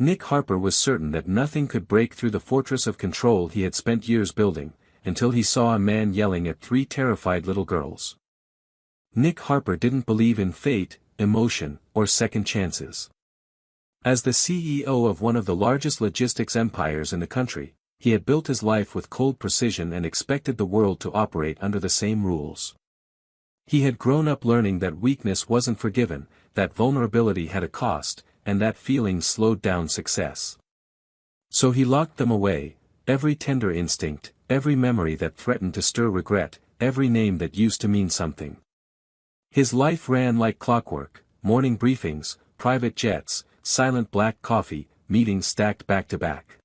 Nick Harper was certain that nothing could break through the fortress of control he had spent years building, until he saw a man yelling at three terrified little girls. Nick Harper didn't believe in fate, emotion, or second chances. As the CEO of one of the largest logistics empires in the country, he had built his life with cold precision and expected the world to operate under the same rules. He had grown up learning that weakness wasn't forgiven, that vulnerability had a cost, and that feelings slowed down success. So he locked them away, every tender instinct, every memory that threatened to stir regret, every name that used to mean something. His life ran like clockwork, morning briefings, private jets, silent black coffee, meetings stacked back to back.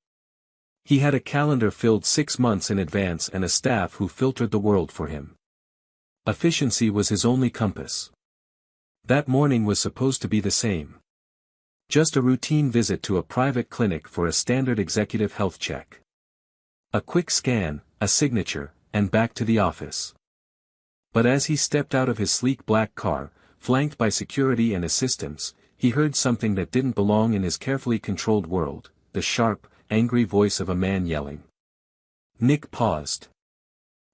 He had a calendar filled 6 months in advance and a staff who filtered the world for him. Efficiency was his only compass. That morning was supposed to be the same. Just a routine visit to a private clinic for a standard executive health check. A quick scan, a signature, and back to the office. But as he stepped out of his sleek black car, flanked by security and assistants, he heard something that didn't belong in his carefully controlled world, the sharp, angry voice of a man yelling. Nick paused.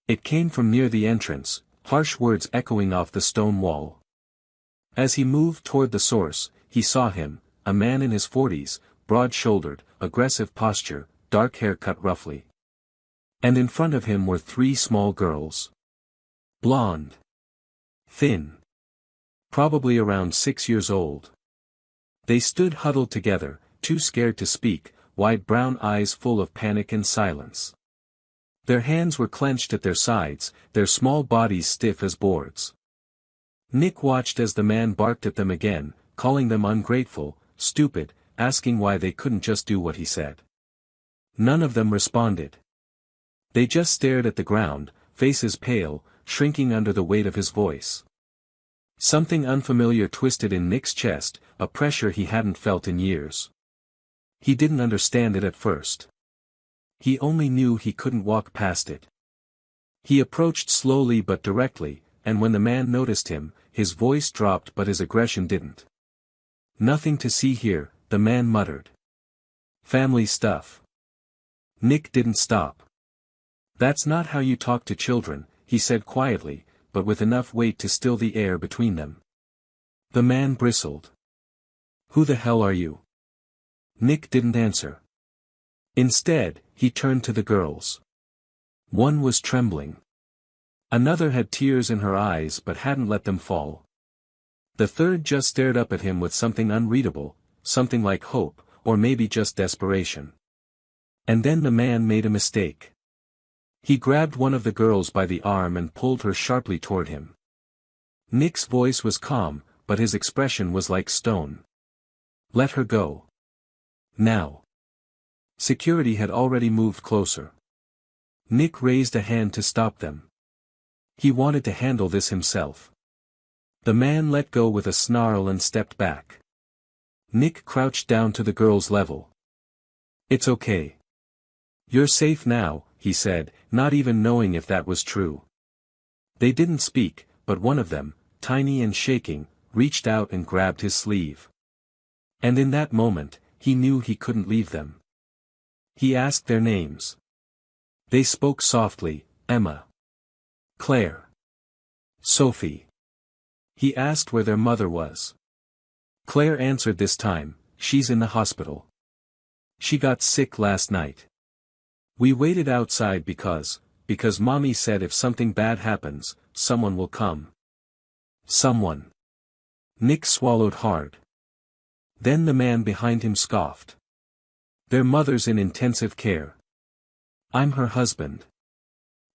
It came from near the entrance, harsh words echoing off the stone wall. As he moved toward the source, he saw him, a man in his 40s, broad-shouldered, aggressive posture, dark hair cut roughly. And in front of him were 3 small girls. Blonde. Thin. Probably around 6 years old. They stood huddled together, too scared to speak, wide brown eyes full of panic and silence. Their hands were clenched at their sides, their small bodies stiff as boards. Nick watched as the man barked at them again, calling them ungrateful, stupid, asking why they couldn't just do what he said. None of them responded. They just stared at the ground, faces pale, shrinking under the weight of his voice. Something unfamiliar twisted in Nick's chest, a pressure he hadn't felt in years. He didn't understand it at first. He only knew he couldn't walk past it. He approached slowly but directly, and when the man noticed him, his voice dropped but his aggression didn't. "Nothing to see here," the man muttered. "Family stuff." Nick didn't stop. "That's not how you talk to children," he said quietly, but with enough weight to still the air between them. The man bristled. "Who the hell are you?" Nick didn't answer. Instead, he turned to the girls. One was trembling. Another had tears in her eyes but hadn't let them fall. The third just stared up at him with something unreadable, something like hope, or maybe just desperation. And then the man made a mistake. He grabbed one of the girls by the arm and pulled her sharply toward him. Nick's voice was calm, but his expression was like stone. "Let her go. Now." Security had already moved closer. Nick raised a hand to stop them. He wanted to handle this himself. The man let go with a snarl and stepped back. Nick crouched down to the girl's level. "It's okay. You're safe now," he said, not even knowing if that was true. They didn't speak, but one of them, tiny and shaking, reached out and grabbed his sleeve. And in that moment, he knew he couldn't leave them. He asked their names. They spoke softly, "Emma. Claire. Sophie." He asked where their mother was. Claire answered this time, "She's in the hospital. She got sick last night. We waited outside because Mommy said if something bad happens, someone will come." Someone. Nick swallowed hard. Then the man behind him scoffed. "Their mother's in intensive care. I'm her husband.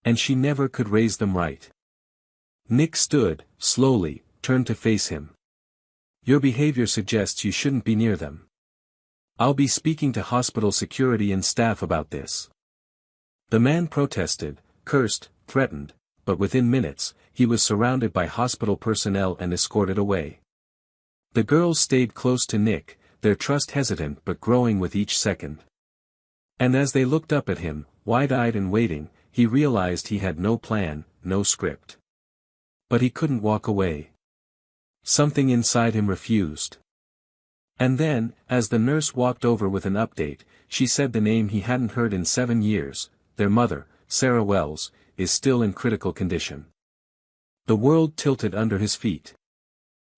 And she never could raise them right." Nick stood, slowly, turned to face him. "Your behavior suggests you shouldn't be near them. I'll be speaking to hospital security and staff about this." The man protested, cursed, threatened, but within minutes, he was surrounded by hospital personnel and escorted away. The girls stayed close to Nick, their trust hesitant but growing with each second. And as they looked up at him, wide-eyed and waiting, he realized he had no plan, no script. But he couldn't walk away. Something inside him refused. And then, as the nurse walked over with an update, she said the name he hadn't heard in 7 years, their mother, Sarah Wells, is still in critical condition. The world tilted under his feet.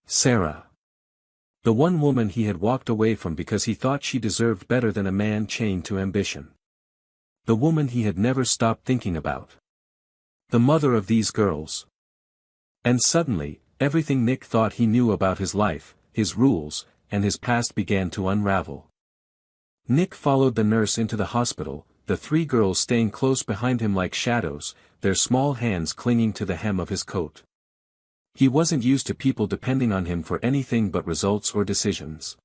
Sarah. The one woman he had walked away from because he thought she deserved better than a man chained to ambition. The woman he had never stopped thinking about. The mother of these girls. And suddenly, everything Nick thought he knew about his life, his rules, and his past began to unravel. Nick followed the nurse into the hospital, the 3 girls staying close behind him like shadows, their small hands clinging to the hem of his coat. He wasn't used to people depending on him for anything but results or decisions.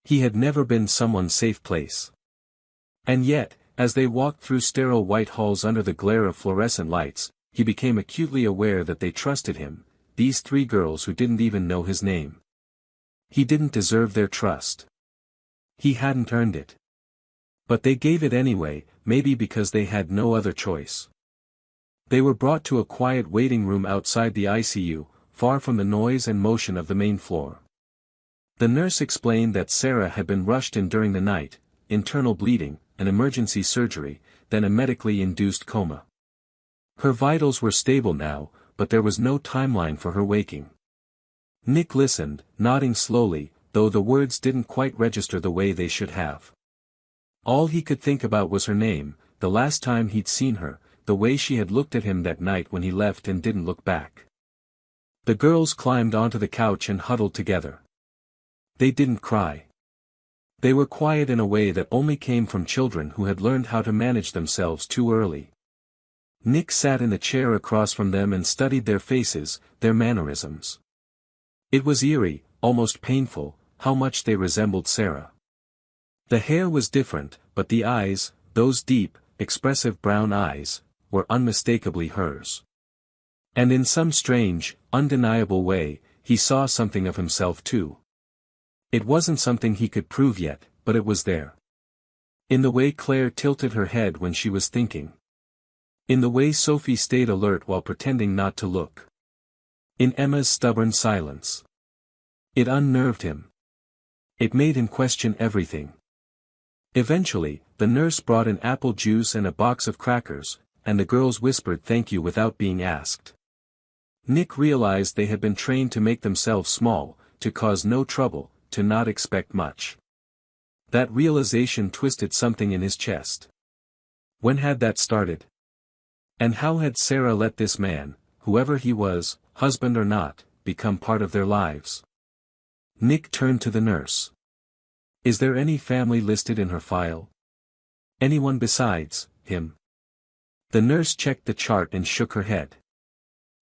He had never been someone's safe place. And yet, as they walked through sterile white halls under the glare of fluorescent lights, he became acutely aware that they trusted him, these 3 girls who didn't even know his name. He didn't deserve their trust. He hadn't earned it. But they gave it anyway, maybe because they had no other choice. They were brought to a quiet waiting room outside the ICU, far from the noise and motion of the main floor. The nurse explained that Sarah had been rushed in during the night, internal bleeding, an emergency surgery, then a medically induced coma. Her vitals were stable now, but there was no timeline for her waking. Nick listened, nodding slowly, though the words didn't quite register the way they should have. All he could think about was her name, the last time he'd seen her, the way she had looked at him that night when he left and didn't look back. The girls climbed onto the couch and huddled together. They didn't cry. They were quiet in a way that only came from children who had learned how to manage themselves too early. Nick sat in the chair across from them and studied their faces, their mannerisms. It was eerie, almost painful, how much they resembled Sarah. The hair was different, but the eyes, those deep, expressive brown eyes, were unmistakably hers. And in some strange, undeniable way, he saw something of himself too. It wasn't something he could prove yet, but it was there. In the way Claire tilted her head when she was thinking. In the way Sophie stayed alert while pretending not to look. In Emma's stubborn silence. It unnerved him. It made him question everything. Eventually, the nurse brought in apple juice and a box of crackers, and the girls whispered thank you without being asked. Nick realized they had been trained to make themselves small, to cause no trouble, to not expect much. That realization twisted something in his chest. When had that started? And how had Sarah let this man, whoever he was, husband or not, become part of their lives? Nick turned to the nurse. Is there any family listed in her file? Anyone besides him? The nurse checked the chart and shook her head.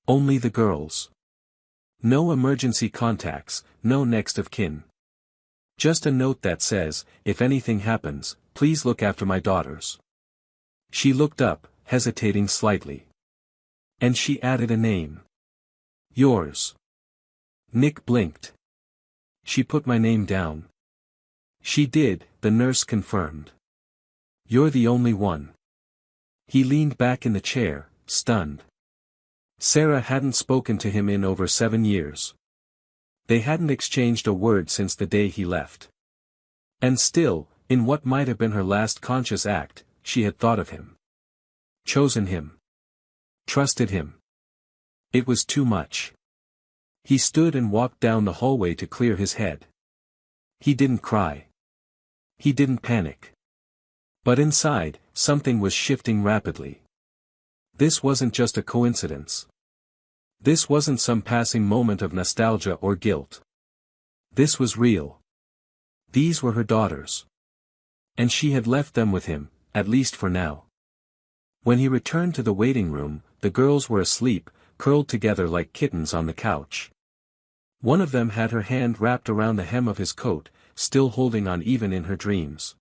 Only the girls. No emergency contacts, no next of kin. Just a note that says, if anything happens, please look after my daughters. She looked up, hesitating slightly. And she added a name. Yours. Nick blinked. She put my name down. She did, the nurse confirmed. You're the only one. He leaned back in the chair, stunned. Sarah hadn't spoken to him in over 7 years. They hadn't exchanged a word since the day he left. And still, in what might have been her last conscious act, she had thought of him. Chosen him. Trusted him. It was too much. He stood and walked down the hallway to clear his head. He didn't cry. He didn't panic. But inside, something was shifting rapidly. This wasn't just a coincidence. This wasn't some passing moment of nostalgia or guilt. This was real. These were her daughters. And she had left them with him, at least for now. When he returned to the waiting room, the girls were asleep, curled together like kittens on the couch. One of them had her hand wrapped around the hem of his coat, still holding on even in her dreams.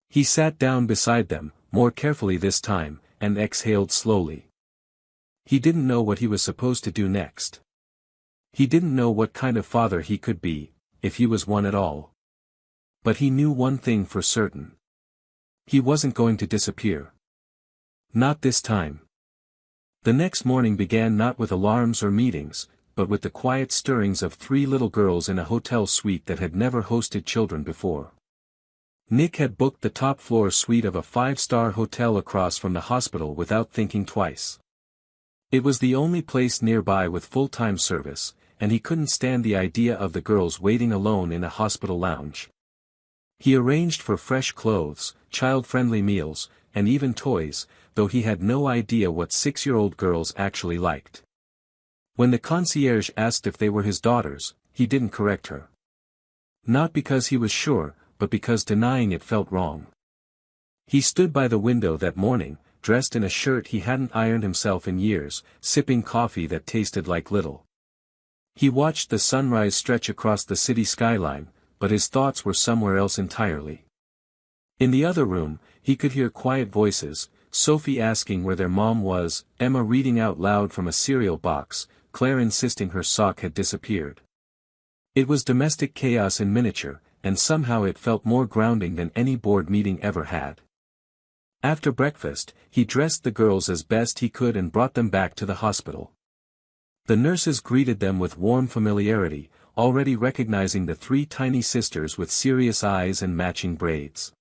He sat down beside them, more carefully this time, and exhaled slowly. He didn't know what he was supposed to do next. He didn't know what kind of father he could be, if he was one at all. But he knew one thing for certain. He wasn't going to disappear. Not this time. The next morning began not with alarms or meetings, but with the quiet stirrings of three little girls in a hotel suite that had never hosted children before. Nick had booked the top-floor suite of a five-star hotel across from the hospital without thinking twice. It was the only place nearby with full-time service, and he couldn't stand the idea of the girls waiting alone in a hospital lounge. He arranged for fresh clothes, child-friendly meals, and even toys, though he had no idea what 6-year-old girls actually liked. When the concierge asked if they were his daughters, he didn't correct her. Not because he was sure, but because denying it felt wrong. He stood by the window that morning, dressed in a shirt he hadn't ironed himself in years, sipping coffee that tasted like little. He watched the sunrise stretch across the city skyline, but his thoughts were somewhere else entirely. In the other room, he could hear quiet voices, Sophie asking where their mom was, Emma reading out loud from a cereal box, Claire insisting her sock had disappeared. It was domestic chaos in miniature, and somehow it felt more grounding than any board meeting ever had. After breakfast, he dressed the girls as best he could and brought them back to the hospital. The nurses greeted them with warm familiarity, already recognizing the three tiny sisters with serious eyes and matching braids.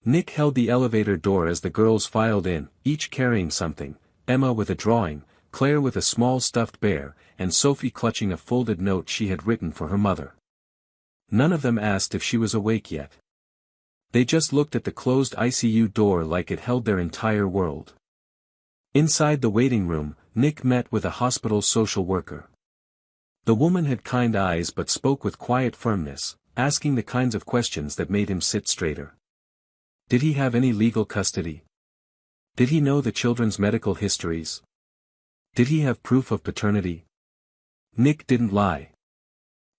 Nick held the elevator door as the girls filed in, each carrying something, Emma with a drawing, Claire with a small stuffed bear, and Sophie clutching a folded note she had written for her mother. None of them asked if she was awake yet. They just looked at the closed ICU door like it held their entire world. Inside the waiting room, Nick met with a hospital social worker. The woman had kind eyes but spoke with quiet firmness, asking the kinds of questions that made him sit straighter. Did he have any legal custody? Did he know the children's medical histories? Did he have proof of paternity? Nick didn't lie.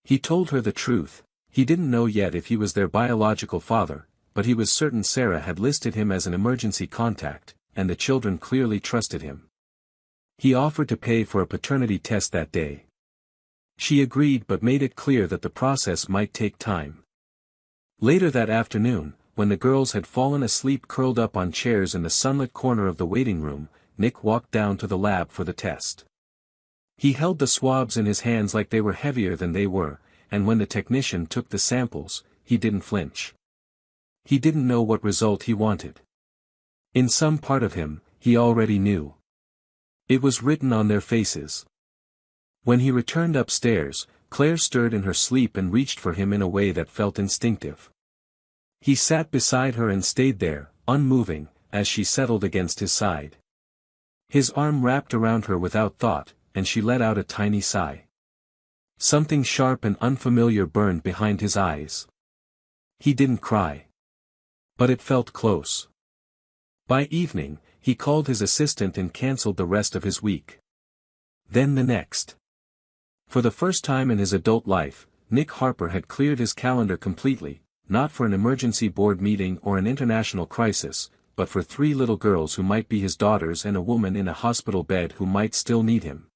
He told her the truth. He didn't know yet if he was their biological father, but he was certain Sarah had listed him as an emergency contact, and the children clearly trusted him. He offered to pay for a paternity test that day. She agreed but made it clear that the process might take time. Later that afternoon, when the girls had fallen asleep curled up on chairs in the sunlit corner of the waiting room, Nick walked down to the lab for the test. He held the swabs in his hands like they were heavier than they were, and when the technician took the samples, he didn't flinch. He didn't know what result he wanted. In some part of him, he already knew. It was written on their faces. When he returned upstairs, Claire stirred in her sleep and reached for him in a way that felt instinctive. He sat beside her and stayed there, unmoving, as she settled against his side. His arm wrapped around her without thought, and she let out a tiny sigh. Something sharp and unfamiliar burned behind his eyes. He didn't cry. But it felt close. By evening, he called his assistant and cancelled the rest of his week. Then the next. For the first time in his adult life, Nick Harper had cleared his calendar completely, not for an emergency board meeting or an international crisis, but for three little girls who might be his daughters and a woman in a hospital bed who might still need him.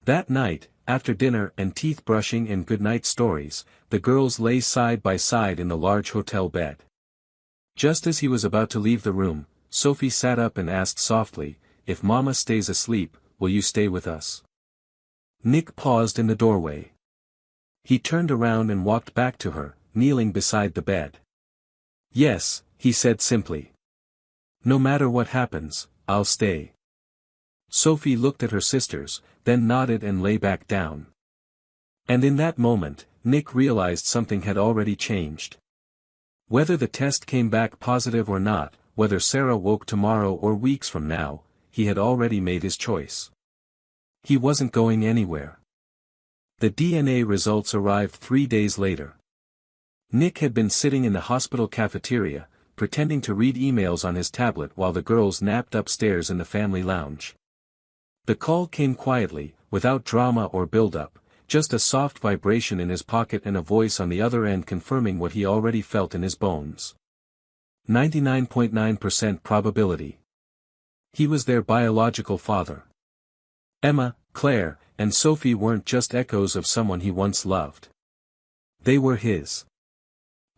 That night, after dinner and teeth brushing and goodnight stories, the girls lay side by side in the large hotel bed. Just as he was about to leave the room, Sophie sat up and asked softly, "If Mama stays asleep, will you stay with us?" Nick paused in the doorway. He turned around and walked back to her, kneeling beside the bed. "Yes," he said simply. "No matter what happens, I'll stay." Sophie looked at her sisters, then nodded and lay back down. And in that moment, Nick realized something had already changed. Whether the test came back positive or not, whether Sarah woke tomorrow or weeks from now, he had already made his choice. He wasn't going anywhere. The DNA results arrived 3 days later. Nick had been sitting in the hospital cafeteria, pretending to read emails on his tablet while the girls napped upstairs in the family lounge. The call came quietly, without drama or build-up, just a soft vibration in his pocket and a voice on the other end confirming what he already felt in his bones. 99.9% probability. He was their biological father. Emma, Claire, and Sophie weren't just echoes of someone he once loved. They were his.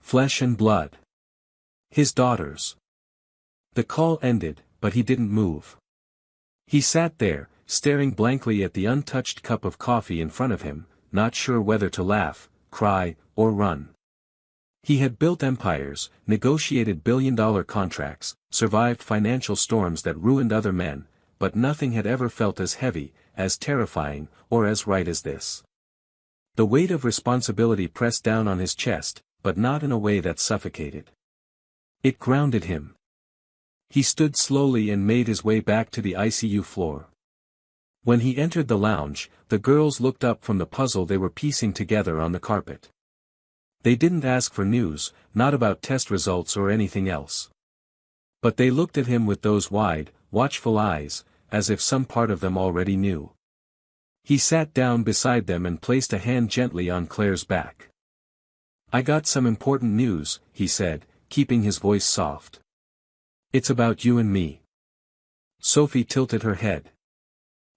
Flesh and blood. His daughters. The call ended, but he didn't move. He sat there, staring blankly at the untouched cup of coffee in front of him, not sure whether to laugh, cry, or run. He had built empires, negotiated billion-dollar contracts, survived financial storms that ruined other men, but nothing had ever felt as heavy, as terrifying, or as right as this. The weight of responsibility pressed down on his chest, but not in a way that suffocated. It grounded him. He stood slowly and made his way back to the ICU floor. When he entered the lounge, the girls looked up from the puzzle they were piecing together on the carpet. They didn't ask for news, not about test results or anything else. But they looked at him with those wide, watchful eyes, as if some part of them already knew. He sat down beside them and placed a hand gently on Claire's back. "I got some important news," he said, keeping his voice soft. "It's about you and me." Sophie tilted her head.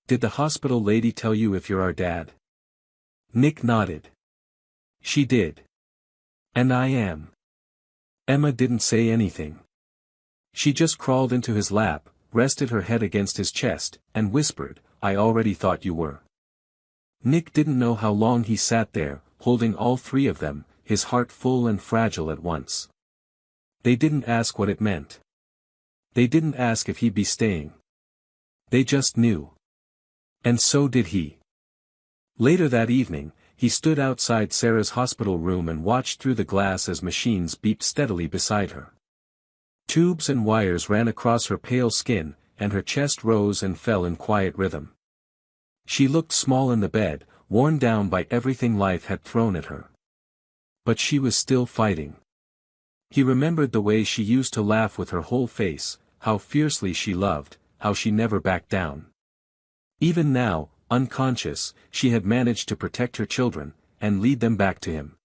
"Did the hospital lady tell you if you're our dad?" Nick nodded. "She did. And I am." Emma didn't say anything. She just crawled into his lap, rested her head against his chest, and whispered, "I already thought you were." Nick didn't know how long he sat there, holding all three of them, his heart full and fragile at once. They didn't ask what it meant. They didn't ask if he'd be staying. They just knew. And so did he. Later that evening, he stood outside Sarah's hospital room and watched through the glass as machines beeped steadily beside her. Tubes and wires ran across her pale skin, and her chest rose and fell in quiet rhythm. She looked small in the bed, worn down by everything life had thrown at her. But she was still fighting. He remembered the way she used to laugh with her whole face, how fiercely she loved, how she never backed down. Even now, unconscious, she had managed to protect her children, and lead them back to him.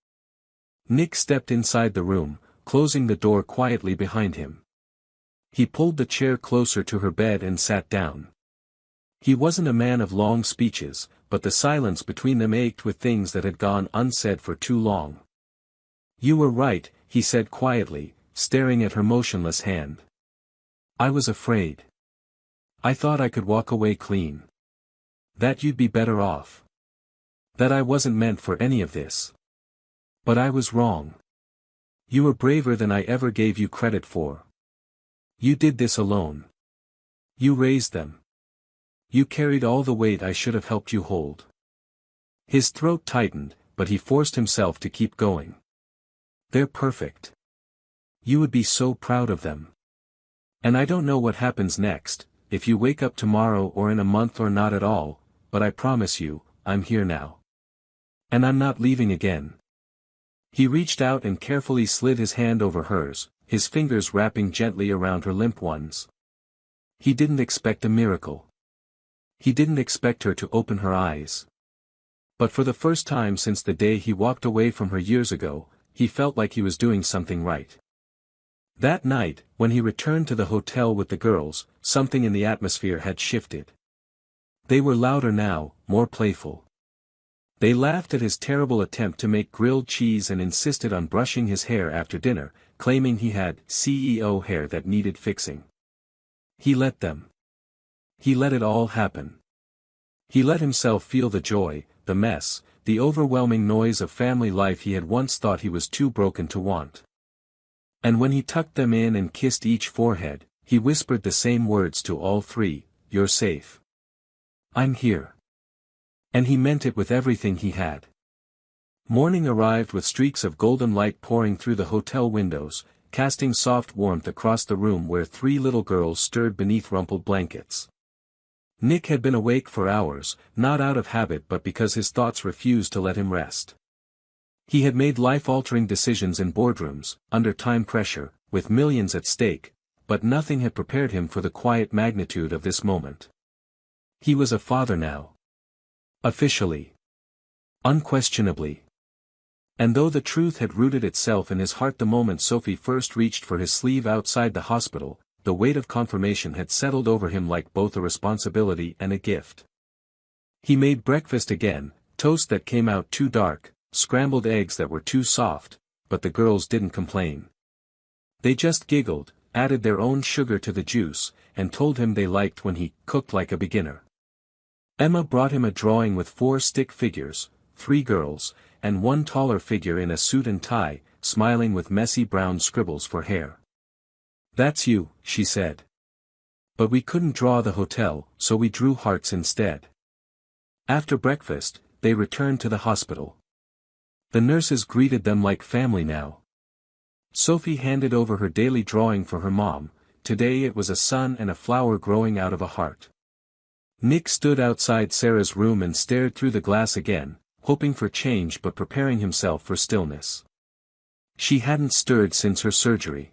Nick stepped inside the room, closing the door quietly behind him. He pulled the chair closer to her bed and sat down. He wasn't a man of long speeches, but the silence between them ached with things that had gone unsaid for too long. "You were right," he said quietly, staring at her motionless hand. "I was afraid. I thought I could walk away clean. That you'd be better off. That I wasn't meant for any of this. But I was wrong. You were braver than I ever gave you credit for. You did this alone. You raised them. You carried all the weight I should have helped you hold." His throat tightened, but he forced himself to keep going. "They're perfect. You would be so proud of them. And I don't know what happens next, if you wake up tomorrow or in a month or not at all, but I promise you, I'm here now. And I'm not leaving again." He reached out and carefully slid his hand over hers, his fingers wrapping gently around her limp ones. He didn't expect a miracle. He didn't expect her to open her eyes. But for the first time since the day he walked away from her years ago, he felt like he was doing something right. That night, when he returned to the hotel with the girls, something in the atmosphere had shifted. They were louder now, more playful. They laughed at his terrible attempt to make grilled cheese and insisted on brushing his hair after dinner, claiming he had CEO hair that needed fixing. He let them. He let it all happen. He let himself feel the joy, the mess, the overwhelming noise of family life he had once thought he was too broken to want. And when he tucked them in and kissed each forehead, he whispered the same words to all three, "You're safe. I'm here." And he meant it with everything he had. Morning arrived with streaks of golden light pouring through the hotel windows, casting soft warmth across the room where three little girls stirred beneath rumpled blankets. Nick had been awake for hours, not out of habit but because his thoughts refused to let him rest. He had made life-altering decisions in boardrooms, under time pressure, with millions at stake, but nothing had prepared him for the quiet magnitude of this moment. He was a father now. Officially. Unquestionably. And though the truth had rooted itself in his heart the moment Sophie first reached for his sleeve outside the hospital, the weight of confirmation had settled over him like both a responsibility and a gift. He made breakfast again, toast that came out too dark, scrambled eggs that were too soft, but the girls didn't complain. They just giggled, added their own sugar to the juice, and told him they liked when he cooked like a beginner. Emma brought him a drawing with 4 stick figures, 3 girls, and 1 taller figure in a suit and tie, smiling with messy brown scribbles for hair. "That's you," she said. "But we couldn't draw the hotel, so we drew hearts instead." After breakfast, they returned to the hospital. The nurses greeted them like family now. Sophie handed over her daily drawing for her mom. Today it was a sun and a flower growing out of a heart. Nick stood outside Sarah's room and stared through the glass again, hoping for change but preparing himself for stillness. She hadn't stirred since her surgery.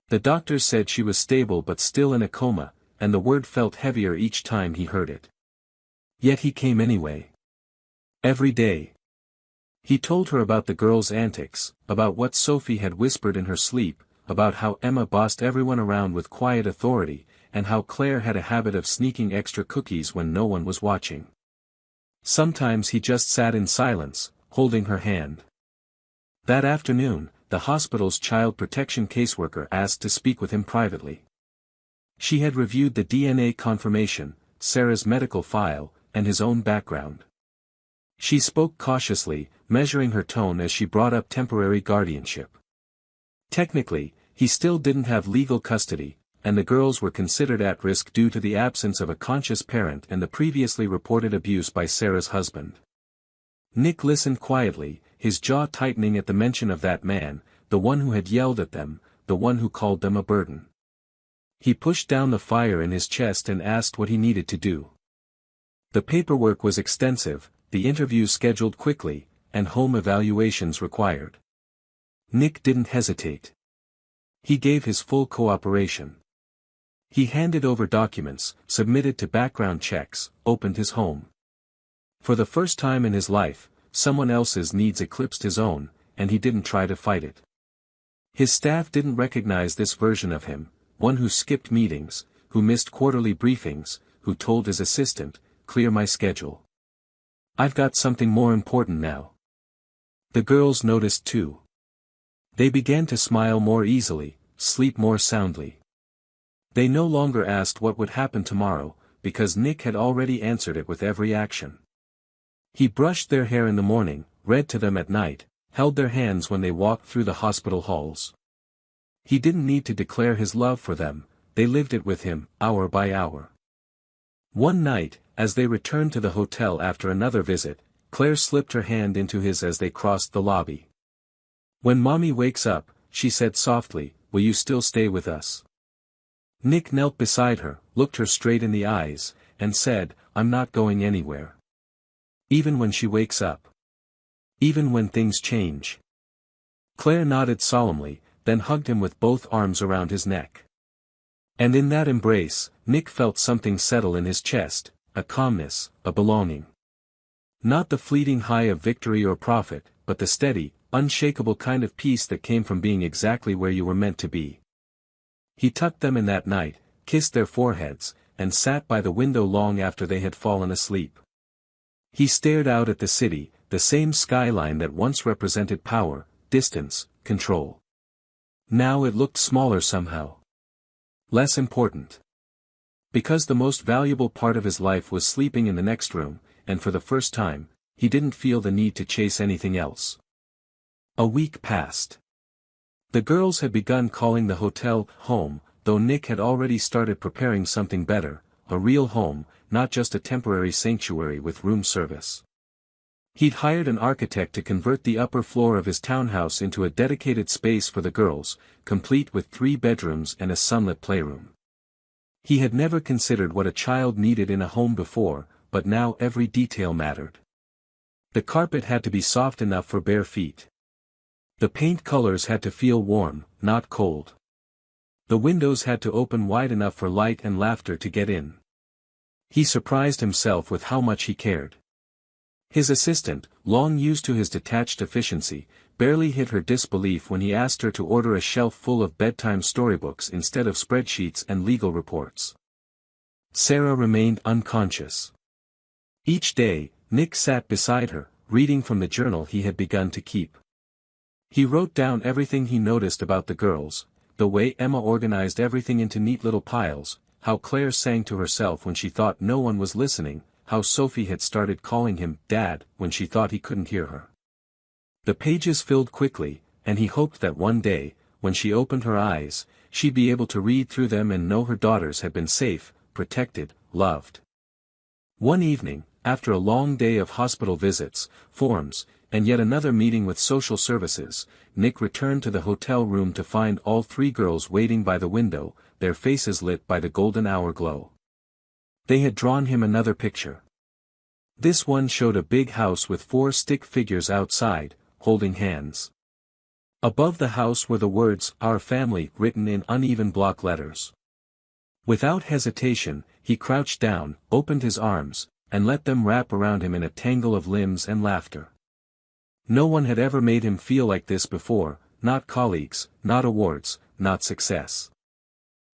The doctors said she was stable but still in a coma, and the word felt heavier each time he heard it. Yet he came anyway. Every day. He told her about the girls' antics, about what Sophie had whispered in her sleep, about how Emma bossed everyone around with quiet authority, and how Claire had a habit of sneaking extra cookies when no one was watching. Sometimes he just sat in silence, holding her hand. That afternoon, the hospital's child protection caseworker asked to speak with him privately. She had reviewed the DNA confirmation, Sarah's medical file, and his own background. She spoke cautiously, measuring her tone as she brought up temporary guardianship. Technically, he still didn't have legal custody, and the girls were considered at risk due to the absence of a conscious parent and the previously reported abuse by Sarah's husband. Nick listened quietly, his jaw tightening at the mention of that man, the one who had yelled at them, the one who called them a burden. He pushed down the fire in his chest and asked what he needed to do. The paperwork was extensive, the interviews scheduled quickly, and home evaluations required. Nick didn't hesitate. He gave his full cooperation. He handed over documents, submitted to background checks, opened his home. For the first time in his life, someone else's needs eclipsed his own, and he didn't try to fight it. His staff didn't recognize this version of him, one who skipped meetings, who missed quarterly briefings, who told his assistant, "Clear my schedule. I've got something more important now." The girls noticed too. They began to smile more easily, sleep more soundly. They no longer asked what would happen tomorrow, because Nick had already answered it with every action. He brushed their hair in the morning, read to them at night, held their hands when they walked through the hospital halls. He didn't need to declare his love for them, they lived it with him, hour by hour. One night, as they returned to the hotel after another visit, Claire slipped her hand into his as they crossed the lobby. "When Mommy wakes up," she said softly, "will you still stay with us?" Nick knelt beside her, looked her straight in the eyes, and said, "I'm not going anywhere. Even when she wakes up. Even when things change." Claire nodded solemnly, then hugged him with both arms around his neck. And in that embrace, Nick felt something settle in his chest, a calmness, a belonging. Not the fleeting high of victory or profit, but the steady, unshakable kind of peace that came from being exactly where you were meant to be. He tucked them in that night, kissed their foreheads, and sat by the window long after they had fallen asleep. He stared out at the city, the same skyline that once represented power, distance, control. Now it looked smaller somehow. Less important. Because the most valuable part of his life was sleeping in the next room, and for the first time, he didn't feel the need to chase anything else. A week passed. The girls had begun calling the hotel home, though Nick had already started preparing something better, a real home, not just a temporary sanctuary with room service. He'd hired an architect to convert the upper floor of his townhouse into a dedicated space for the girls, complete with 3 bedrooms and a sunlit playroom. He had never considered what a child needed in a home before, but now every detail mattered. The carpet had to be soft enough for bare feet. The paint colors had to feel warm, not cold. The windows had to open wide enough for light and laughter to get in. He surprised himself with how much he cared. His assistant, long used to his detached efficiency, barely hid her disbelief when he asked her to order a shelf full of bedtime storybooks instead of spreadsheets and legal reports. Sarah remained unconscious. Each day, Nick sat beside her, reading from the journal he had begun to keep. He wrote down everything he noticed about the girls, the way Emma organized everything into neat little piles, how Claire sang to herself when she thought no one was listening, how Sophie had started calling him Dad when she thought he couldn't hear her. The pages filled quickly, and he hoped that one day, when she opened her eyes, she'd be able to read through them and know her daughters had been safe, protected, loved. One evening, after a long day of hospital visits, forms, and yet another meeting with social services, Nick returned to the hotel room to find all three girls waiting by the window, their faces lit by the golden hour glow. They had drawn him another picture. This one showed a big house with 4 stick figures outside, holding hands. Above the house were the words, "Our family," written in uneven block letters. Without hesitation, he crouched down, opened his arms, and let them wrap around him in a tangle of limbs and laughter. No one had ever made him feel like this before, not colleagues, not awards, not success.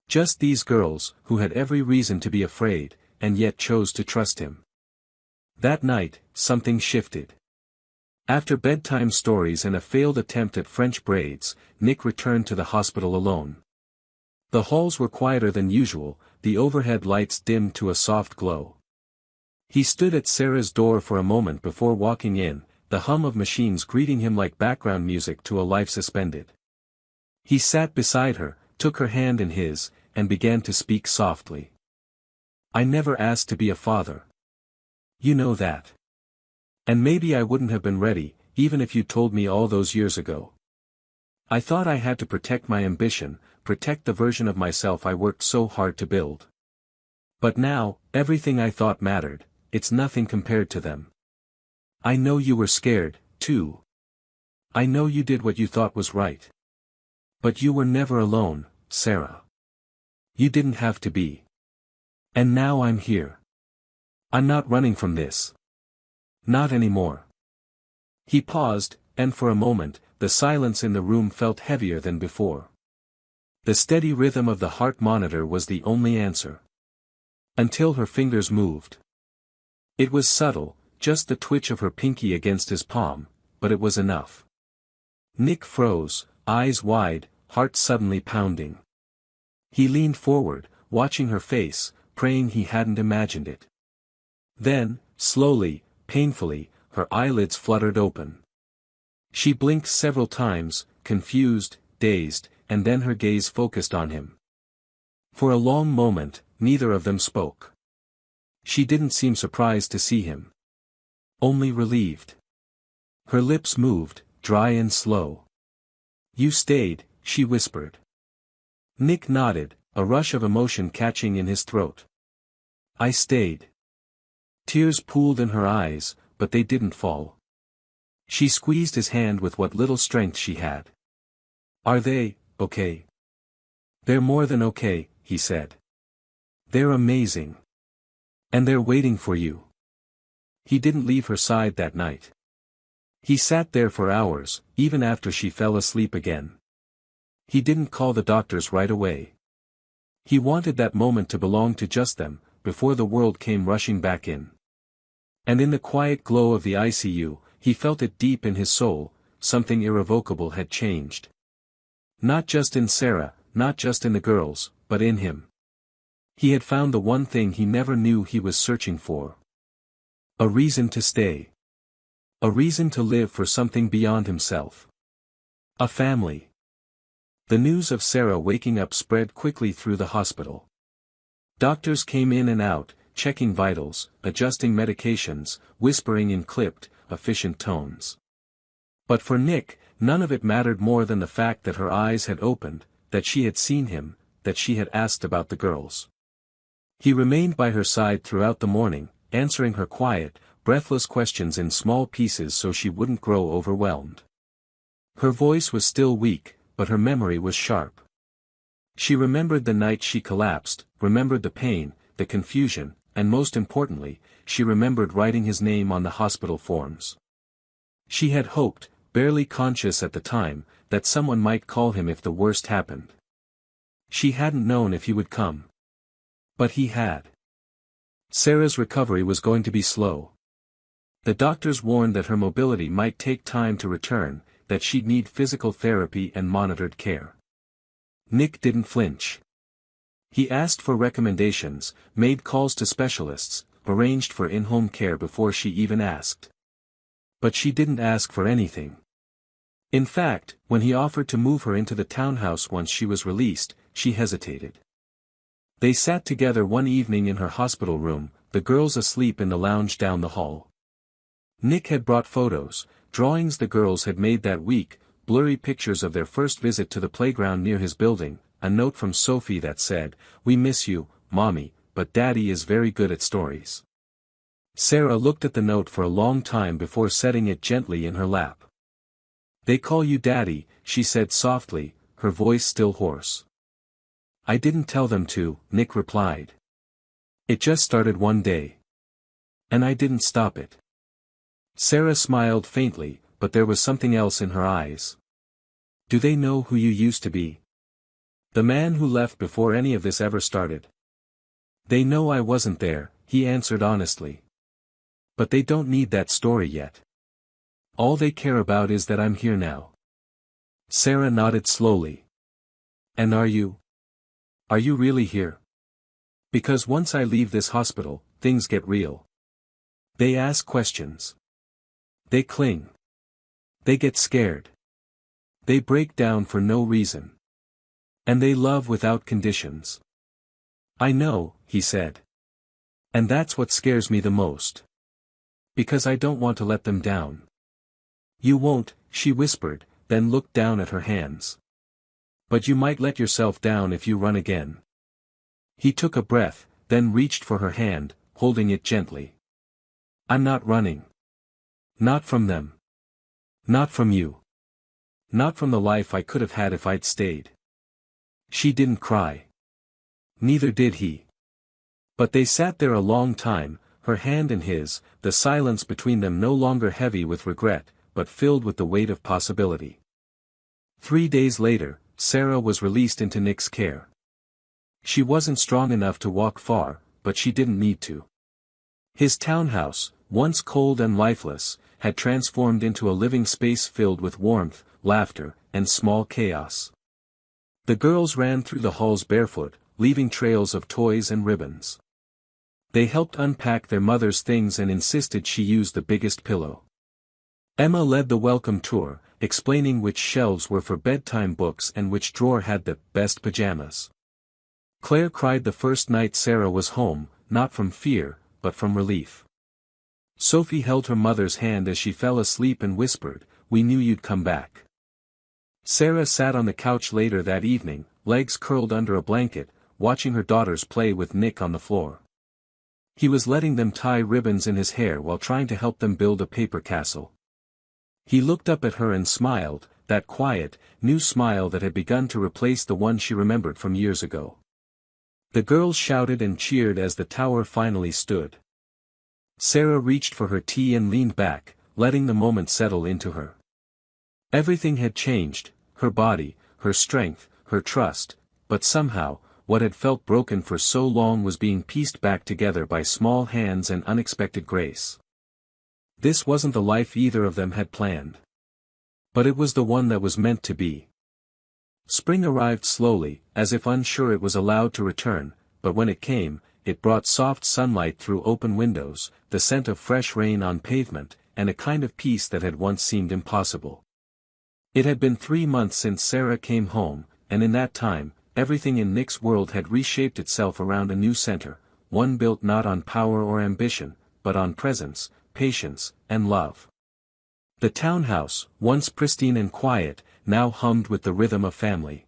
Just these girls, who had every reason to be afraid, and yet chose to trust him. That night, something shifted. After bedtime stories and a failed attempt at French braids, Nick returned to the hospital alone. The halls were quieter than usual, the overhead lights dimmed to a soft glow. He stood at Sarah's door for a moment before walking in, the hum of machines greeting him like background music to a life suspended. He sat beside her, took her hand in his, and began to speak softly. "I never asked to be a father. You know that. And maybe I wouldn't have been ready, even if you told me all those years ago. I thought I had to protect my ambition, protect the version of myself I worked so hard to build. But now, everything I thought mattered, it's nothing compared to them. I know you were scared, too. I know you did what you thought was right. But you were never alone, Sarah. You didn't have to be. And now I'm here. I'm not running from this. Not anymore." He paused, and for a moment, the silence in the room felt heavier than before. The steady rhythm of the heart monitor was the only answer. Until her fingers moved. It was subtle, just the twitch of her pinky against his palm, but it was enough. Nick froze, eyes wide, heart suddenly pounding. He leaned forward, watching her face, praying he hadn't imagined it. Then, slowly, painfully, her eyelids fluttered open. She blinked several times, confused, dazed, and then her gaze focused on him. For a long moment, neither of them spoke. She didn't seem surprised to see him. Only relieved. Her lips moved, dry and slow. "You stayed," she whispered. Nick nodded, a rush of emotion catching in his throat. "I stayed." Tears pooled in her eyes, but they didn't fall. She squeezed his hand with what little strength she had. "Are they, okay?" "They're more than okay," he said. "They're amazing. And they're waiting for you." He didn't leave her side that night. He sat there for hours, even after she fell asleep again. He didn't call the doctors right away. He wanted that moment to belong to just them, before the world came rushing back in. And in the quiet glow of the ICU, he felt it deep in his soul, something irrevocable had changed. Not just in Sarah, not just in the girls, but in him. He had found the one thing he never knew he was searching for. A reason to stay. A reason to live for something beyond himself. A family. The news of Sarah waking up spread quickly through the hospital. Doctors came in and out, checking vitals, adjusting medications, whispering in clipped, efficient tones. But for Nick, none of it mattered more than the fact that her eyes had opened, that she had seen him, that she had asked about the girls. He remained by her side throughout the morning, answering her quiet, breathless questions in small pieces so she wouldn't grow overwhelmed. Her voice was still weak, but her memory was sharp. She remembered the night she collapsed, remembered the pain, the confusion, and most importantly, she remembered writing his name on the hospital forms. She had hoped, barely conscious at the time, that someone might call him if the worst happened. She hadn't known if he would come. But he had. Sarah's recovery was going to be slow. The doctors warned that her mobility might take time to return, that she'd need physical therapy and monitored care. Nick didn't flinch. He asked for recommendations, made calls to specialists, arranged for in-home care before she even asked. But she didn't ask for anything. In fact, when he offered to move her into the townhouse once she was released, she hesitated. They sat together one evening in her hospital room, the girls asleep in the lounge down the hall. Nick had brought photos, drawings the girls had made that week, blurry pictures of their first visit to the playground near his building, a note from Sophie that said, "We miss you, Mommy, but Daddy is very good at stories." Sarah looked at the note for a long time before setting it gently in her lap. "They call you Daddy," she said softly, her voice still hoarse. "I didn't tell them to," Nick replied. "It just started one day. And I didn't stop it." Sarah smiled faintly, but there was something else in her eyes. "Do they know who you used to be? The man who left before any of this ever started?" "They know I wasn't there," he answered honestly. "But they don't need that story yet. All they care about is that I'm here now." Sarah nodded slowly. "And are you? Are you really here? Because once I leave this hospital, things get real. They ask questions. They cling. They get scared. They break down for no reason. And they love without conditions." "I know," he said. "And that's what scares me the most. Because I don't want to let them down." "You won't," she whispered, then looked down at her hands. "But you might let yourself down if you run again." He took a breath, then reached for her hand, holding it gently. "I'm not running. Not from them. Not from you. Not from the life I could have had if I'd stayed." She didn't cry. Neither did he. But they sat there a long time, her hand in his, the silence between them no longer heavy with regret, but filled with the weight of possibility. 3 days later, Sarah was released into Nick's care. She wasn't strong enough to walk far, but she didn't need to. His townhouse, once cold and lifeless, had transformed into a living space filled with warmth, laughter, and small chaos. The girls ran through the halls barefoot, leaving trails of toys and ribbons. They helped unpack their mother's things and insisted she use the biggest pillow. Emma led the welcome tour, explaining which shelves were for bedtime books and which drawer had the best pajamas. Claire cried the first night Sarah was home, not from fear, but from relief. Sophie held her mother's hand as she fell asleep and whispered, "We knew you'd come back." Sarah sat on the couch later that evening, legs curled under a blanket, watching her daughters play with Nick on the floor. He was letting them tie ribbons in his hair while trying to help them build a paper castle. He looked up at her and smiled, that quiet, new smile that had begun to replace the one she remembered from years ago. The girls shouted and cheered as the tower finally stood. Sarah reached for her tea and leaned back, letting the moment settle into her. Everything had changed, her body, her strength, her trust, but somehow, what had felt broken for so long was being pieced back together by small hands and unexpected grace. This wasn't the life either of them had planned. But it was the one that was meant to be. Spring arrived slowly, as if unsure it was allowed to return, but when it came, it brought soft sunlight through open windows, the scent of fresh rain on pavement, and a kind of peace that had once seemed impossible. It had been 3 months since Sarah came home, and in that time, everything in Nick's world had reshaped itself around a new center, one built not on power or ambition, but on presence, patience, and love. The townhouse, once pristine and quiet, now hummed with the rhythm of family.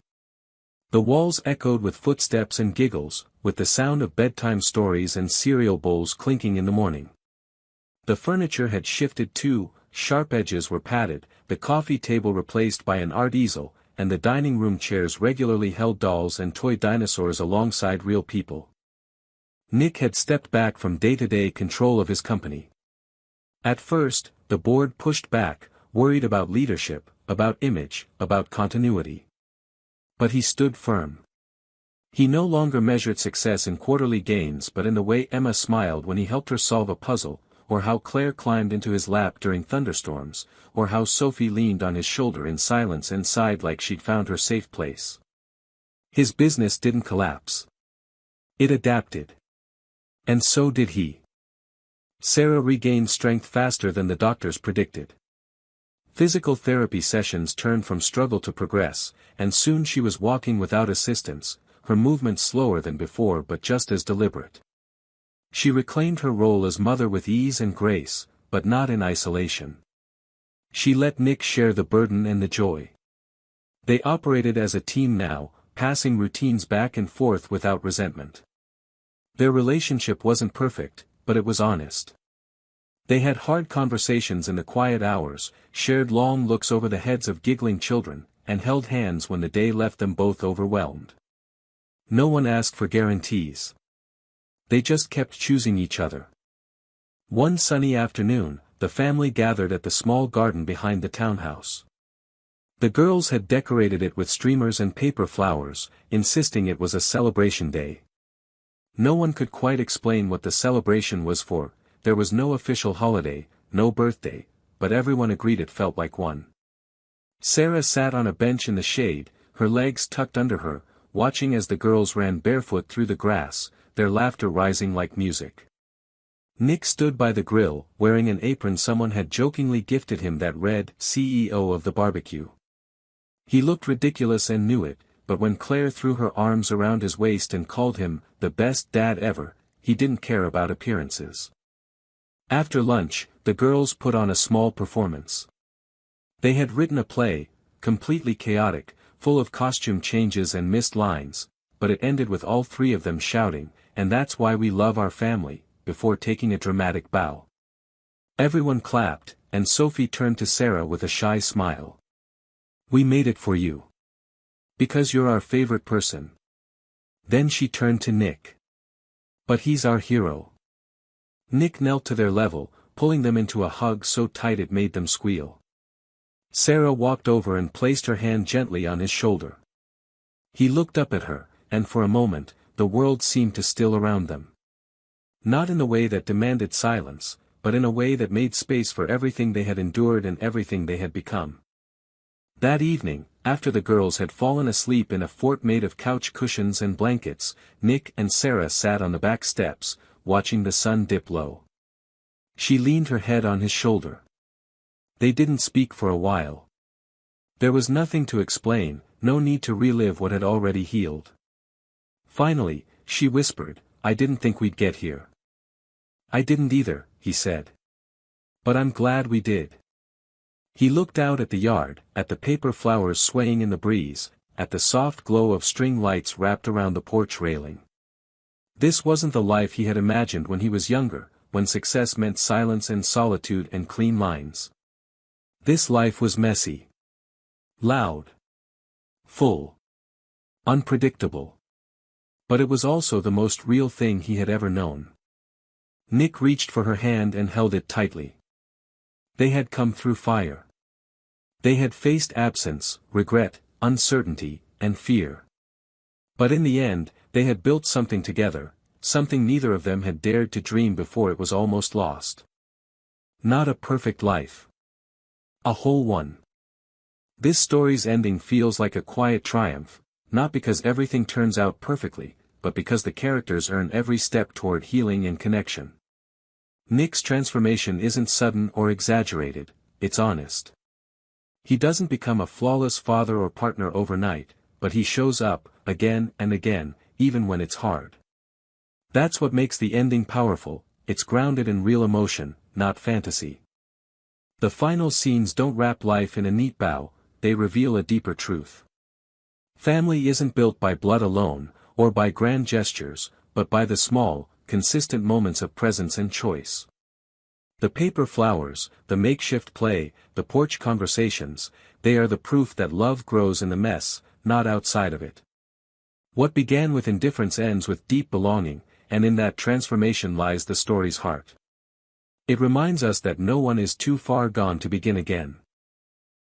The walls echoed with footsteps and giggles, with the sound of bedtime stories and cereal bowls clinking in the morning. The furniture had shifted too, sharp edges were padded, the coffee table replaced by an art easel, and the dining room chairs regularly held dolls and toy dinosaurs alongside real people. Nick had stepped back from day-to-day control of his company. At first, the board pushed back, worried about leadership, about image, about continuity. But he stood firm. He no longer measured success in quarterly gains but in the way Emma smiled when he helped her solve a puzzle, or how Claire climbed into his lap during thunderstorms, or how Sophie leaned on his shoulder in silence and sighed like she'd found her safe place. His business didn't collapse. It adapted. And so did he. Sarah regained strength faster than the doctors predicted. Physical therapy sessions turned from struggle to progress, and soon she was walking without assistance, her movements slower than before but just as deliberate. She reclaimed her role as mother with ease and grace, but not in isolation. She let Nick share the burden and the joy. They operated as a team now, passing routines back and forth without resentment. Their relationship wasn't perfect, but it was honest. They had hard conversations in the quiet hours, shared long looks over the heads of giggling children, and held hands when the day left them both overwhelmed. No one asked for guarantees. They just kept choosing each other. One sunny afternoon, the family gathered at the small garden behind the townhouse. The girls had decorated it with streamers and paper flowers, insisting it was a celebration day. No one could quite explain what the celebration was for. There was no official holiday, no birthday, but everyone agreed it felt like one. Sarah sat on a bench in the shade, her legs tucked under her, watching as the girls ran barefoot through the grass, their laughter rising like music. Nick stood by the grill, wearing an apron someone had jokingly gifted him that read, "CEO of the barbecue." He looked ridiculous and knew it, but when Claire threw her arms around his waist and called him, the best dad ever, he didn't care about appearances. After lunch, the girls put on a small performance. They had written a play, completely chaotic, full of costume changes and missed lines, but it ended with all three of them shouting, "And that's why we love our family," before taking a dramatic bow. Everyone clapped, and Sophie turned to Sarah with a shy smile. "We made it for you. Because you're our favorite person." Then she turned to Nick. "But he's our hero." Nick knelt to their level, pulling them into a hug so tight it made them squeal. Sarah walked over and placed her hand gently on his shoulder. He looked up at her, and for a moment, the world seemed to still around them. Not in a way that demanded silence, but in a way that made space for everything they had endured and everything they had become. That evening, after the girls had fallen asleep in a fort made of couch cushions and blankets, Nick and Sarah sat on the back steps, watching the sun dip low. She leaned her head on his shoulder. They didn't speak for a while. There was nothing to explain, no need to relive what had already healed. Finally, she whispered, "I didn't think we'd get here." "I didn't either," he said. "But I'm glad we did." He looked out at the yard, at the paper flowers swaying in the breeze, at the soft glow of string lights wrapped around the porch railing. This wasn't the life he had imagined when he was younger, when success meant silence and solitude and clean lines. This life was messy. Loud. Full. Unpredictable. But it was also the most real thing he had ever known. Nick reached for her hand and held it tightly. They had come through fire. They had faced absence, regret, uncertainty, and fear. But in the end, they had built something together, something neither of them had dared to dream before it was almost lost. Not a perfect life. A whole one. This story's ending feels like a quiet triumph, not because everything turns out perfectly, but because the characters earn every step toward healing and connection. Nick's transformation isn't sudden or exaggerated, it's honest. He doesn't become a flawless father or partner overnight, but he shows up, again and again, even when it's hard. That's what makes the ending powerful, it's grounded in real emotion, not fantasy. The final scenes don't wrap life in a neat bow, they reveal a deeper truth. Family isn't built by blood alone, or by grand gestures, but by the small, consistent moments of presence and choice. The paper flowers, the makeshift play, the porch conversations, they are the proof that love grows in the mess, not outside of it. What began with indifference ends with deep belonging, and in that transformation lies the story's heart. It reminds us that no one is too far gone to begin again.